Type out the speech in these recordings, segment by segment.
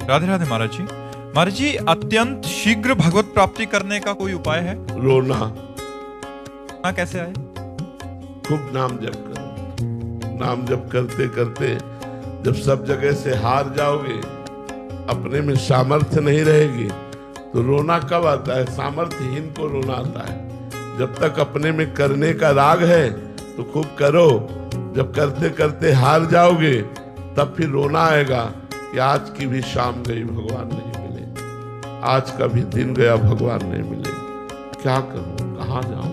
राधे राधे महाराज जी। महाराज जी, अत्यंत शीघ्र भगवत प्राप्ति करने का कोई उपाय है? रोना। कैसे आए? खूब नाम जप करो। नाम जप करते करते जब सब जगह से हार जाओगे, अपने में सामर्थ्य नहीं रहेगी, तो रोना कब आता है? सामर्थ्यहीन को रोना आता है। जब तक अपने में करने का राग है तो खूब करो। जब करते करते हार जाओगे तब फिर रोना आएगा कि आज की भी शाम गई, भगवान नहीं मिले, आज का भी दिन गया, भगवान नहीं मिले। क्या करूं, कहाँ जाऊं,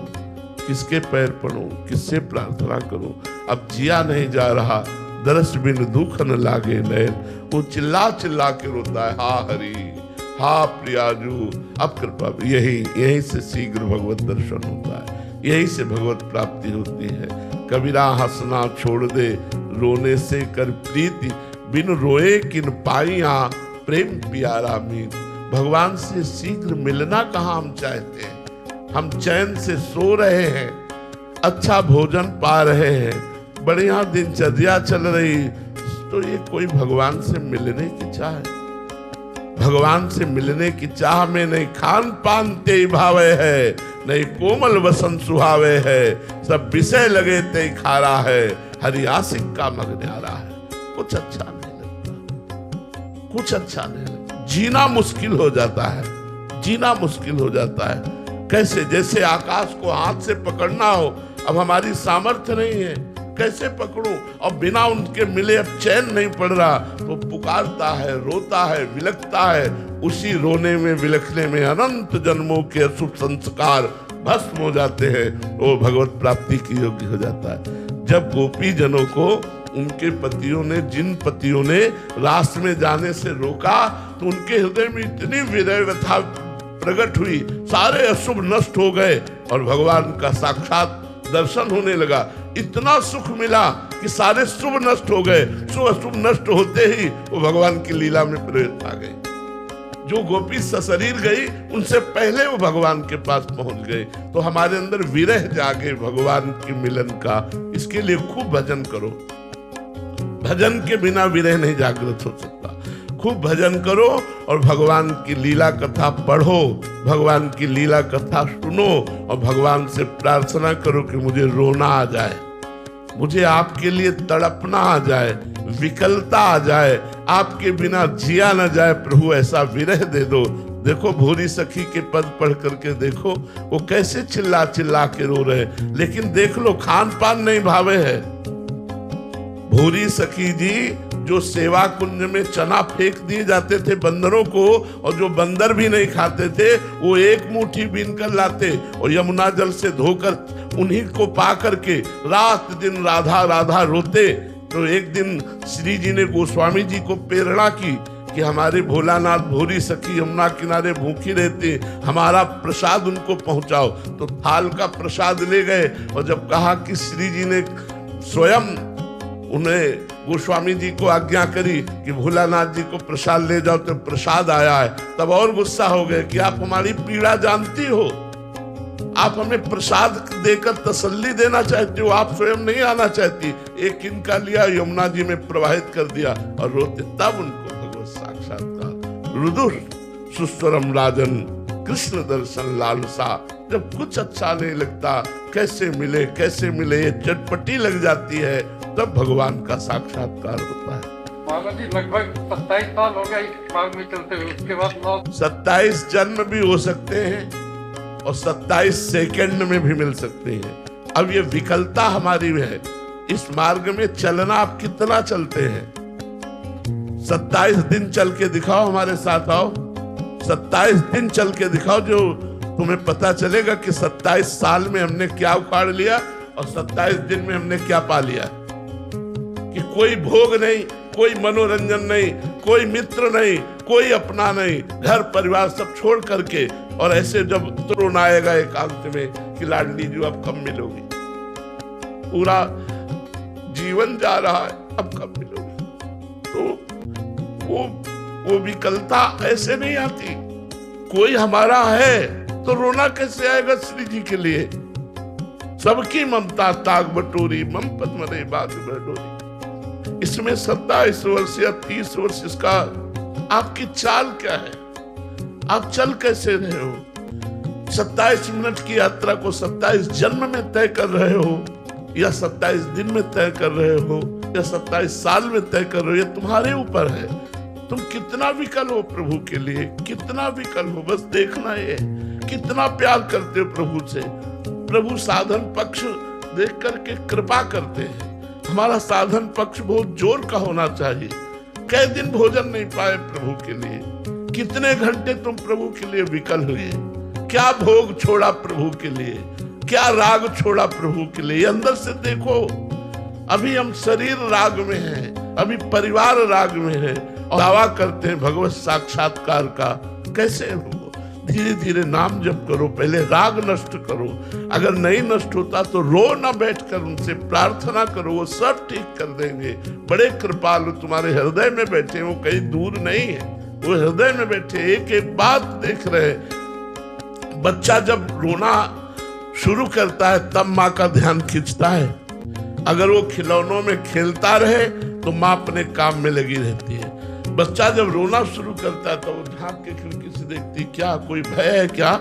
किसके पैर पड़ूं, किससे प्रार्थना करूं? अब जिया नहीं जा रहा, दरस बिन दुख न लागे नैन। वो चिल्ला चिल्ला के रोता है, हा हरि, हा प्रियाजू, अब कृपा। यही से शीघ्र भगवत दर्शन होता है, यही से भगवत प्राप्ति होती है। कबीरा हंसना छोड़ दे, रोने से कर प्रीति, बिन रोए किन पाइया, प्रेम प्यारा मीत। भगवान से शीघ्र मिलना कहाँ हम चाहते हैं? हम चैन से सो रहे हैं, अच्छा भोजन पा रहे हैं, बढ़िया दिनचर्या चल रही, तो ये कोई भगवान से मिलने की चाह है? भगवान से मिलने की चाह में नहीं खान पान ते भावे है, नहीं कोमल वसन सुहावे है, सब विषय लगे ते खारा है, हरि आशिक का मग न्यारा है। कुछ अच्छा नहीं लगता, कुछ अच्छा नहीं लगता। जीना मुश्किल हो जाता है, जीना मुश्किल हो जाता है। कैसे? जैसे आकाश को हाथ से पकड़ना हो, अब हमारी सामर्थ्य नहीं है, कैसे पकड़ूं? और बिना उनके मिले अब चैन नहीं पड़ रहा, तो पुकारता है, रोता है, विलखता है। उसी रोने में, विलखने में अनंत जन्मों के अशुभ संस्कार भस्म हो जाते हैं, वो भगवत प्राप्ति की योग्य हो जाता है। जब गोपी जनों को उनके पतियों ने, जिन पतियों ने रास में जाने से रोका, तो उनके हृदय में इतनी विरह व्यथा प्रकट हुई, सारे अशुभ नष्ट हो गए और भगवान का साक्षात दर्शन होने लगा। इतना सुख मिला कि सारे शुभ नष्ट हो गए। शुभ नष्ट होते ही वो भगवान की लीला में प्रवेश आ गए। जो गोपी सशरीर गई, उनसे पहले वो भगवान के पास पहुंच गए। तो हमारे अंदर विरह जागे भगवान के मिलन का। इसके लिए खूब भजन करो। भजन के बिना विरह नहीं जागृत हो सकता। खूब भजन करो और भगवान की लीला कथा पढ़ो, भगवान की लीला कथा सुनो और भगवान से प्रार्थना करो कि मुझे रोना आ जाए, मुझे आपके लिए तड़पना आ जाए, विकलता आ जाए, आपके बिना जिया न जाए। प्रभु ऐसा विरह दे दो। देखो भूरी सखी के पद पढ़ करके देखो, वो कैसे चिल्ला चिल्ला के रो रहे, लेकिन देख लो खान पान नहीं भावे है। भूरी सखी जी जो सेवा कुंज में चना फेंक दिए जाते थे बंदरों को, और जो बंदर भी नहीं खाते थे, वो एक मुट्ठी बीन कर लाते और यमुना जल से धोकर उन्हीं को पा करके रात दिन राधा राधा रोते। तो एक दिन श्री जी ने गोस्वामी जी को प्रेरणा की कि हमारे भोलानाथ भूरी सखी यमुना किनारे भूखी रहते, हमारा प्रसाद उनको पहुंचाओ। तो थाल का प्रसाद ले गए और जब कहा कि श्री जी ने स्वयं उन्हें गोस्वामी जी को आज्ञा करी कि भोलानाथ जी को प्रसाद ले जाओ, तो प्रसाद आया है, तब और गुस्सा हो गए कि आप हमारी पीड़ा जानती हो, आप हमें प्रसाद देकर तसल्ली देना चाहती हो, आप स्वयं नहीं आना चाहती। एक इनका लिया, यमुना जी में प्रवाहित कर दिया और रोते। तब उनको भगवत साक्षात्कार। रुदुर सुस्वरम राजन, कृष्ण दर्शन लालसा। जब कुछ अच्छा नहीं लगता, कैसे मिले कैसे मिले, ये चटपटी लग जाती है, तब भगवान का साक्षात्कार होता है। लगभग 27 साल हो गया इस मार्ग में चलते हुए, उसके बाद 27 जन्म भी हो सकते हैं और 27 सेकंड में भी मिल सकते हैं। अब ये विकलता हमारी है। इस मार्ग में चलना आप कितना चलते हैं? 27 दिन चल के दिखाओ, हमारे साथ आओ। 27 दिन चल के दिखाओ, जो तुम्हें पता चलेगा कि 27 साल में हमने क्या उखाड़ लिया और 27 दिन में हमने क्या पा लिया। कि कोई भोग नहीं, कोई मनोरंजन नहीं, कोई मित्र नहीं, कोई अपना नहीं, घर परिवार सब छोड़ करके, और ऐसे जब तरुण आएगा एकांत में कि लाडली जी अब कब मिलोगी, पूरा जीवन जा रहा है, अब कब मिलोगी। तो वो विकलता ऐसे नहीं आती। कोई हमारा है तो रोना कैसे आएगा श्री जी के लिए? सबकी ममता ताग बटोरी, मम पद मरे बाग बटोरी। इसमें 27 वर्ष या 30 वर्ष इसका आपकी चाल क्या है? आप चल कैसे रहे हो? 27 मिनट की यात्रा को 27 जन्म में तय कर रहे हो, या 27 दिन में तय कर रहे हो, या 27 साल में तय कर रहे हो, ये तुम्हारे ऊपर है। तुम कितना विकल हो प्रभु के लिए, कितना विकल हो, बस देखना ये कितना प्यार करते हो प्रभु से। प्रभु साधन पक्ष देख करके कृपा करते हैं। हमारा साधन पक्ष बहुत जोर का होना चाहिए। कई दिन भोजन नहीं पाए प्रभु के लिए, कितने घंटे तुम प्रभु के लिए विकल हुए, क्या भोग छोड़ा प्रभु के लिए, क्या राग छोड़ा प्रभु के लिए। अंदर से देखो, अभी हम शरीर राग में हैं, अभी परिवार राग में है, और दावा करते हैं भगवत साक्षात्कार का। कैसे हो? धीरे धीरे नाम जप करो, पहले राग नष्ट करो। अगर नहीं नष्ट होता तो रो ना बैठकर उनसे प्रार्थना करो, वो सब ठीक कर देंगे। बड़े कृपालु तुम्हारे हृदय में बैठे, वो कहीं दूर नहीं है, वो हृदय में बैठे, एक एक बात देख रहे। बच्चा जब रोना शुरू करता है तब माँ का ध्यान खींचता है। अगर वो खिलौनों में खेलता रहे तो माँ अपने काम में लगी रहती है। बच्चा जब रोना शुरू करता है तो वो झांक के खिड़की से देखती, क्या कोई भय है क्या?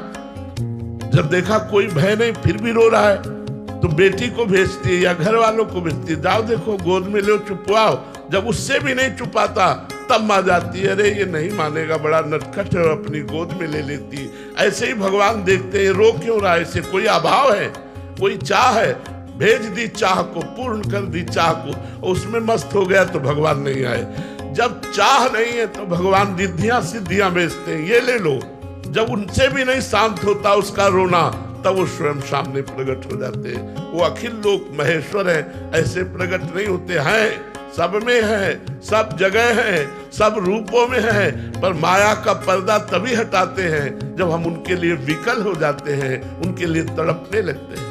जब देखा कोई भय नहीं फिर भी रो रहा है तो बेटी को भेजती है या घर वालों को भेजती है, जाओ देखो गोद में लो चुपवाओ। जब उससे भी नहीं चुपाता तब माँ जाती है, अरे ये नहीं मानेगा, बड़ा नटखट है, अपनी गोद में ले लेती। ऐसे ही भगवान देखते हैं, रो क्यों रहा है? इसे कोई अभाव है, कोई चाह है? भेज दी चाह को, पूर्ण कर दी चाह को, और उसमें मस्त हो गया तो भगवान नहीं आए। जब चाह नहीं है तो भगवान रिद्धियां सिद्धियां बेचते हैं, ये ले लो। जब उनसे भी नहीं शांत होता उसका रोना, तब वो स्वयं सामने प्रकट हो जाते हैं। वो अखिल लोक महेश्वर है, ऐसे प्रकट नहीं होते हैं, सब में है, सब जगह है, सब रूपों में है, पर माया का पर्दा तभी हटाते हैं जब हम उनके लिए विकल हो जाते हैं, उनके लिए तड़पने लगते हैं।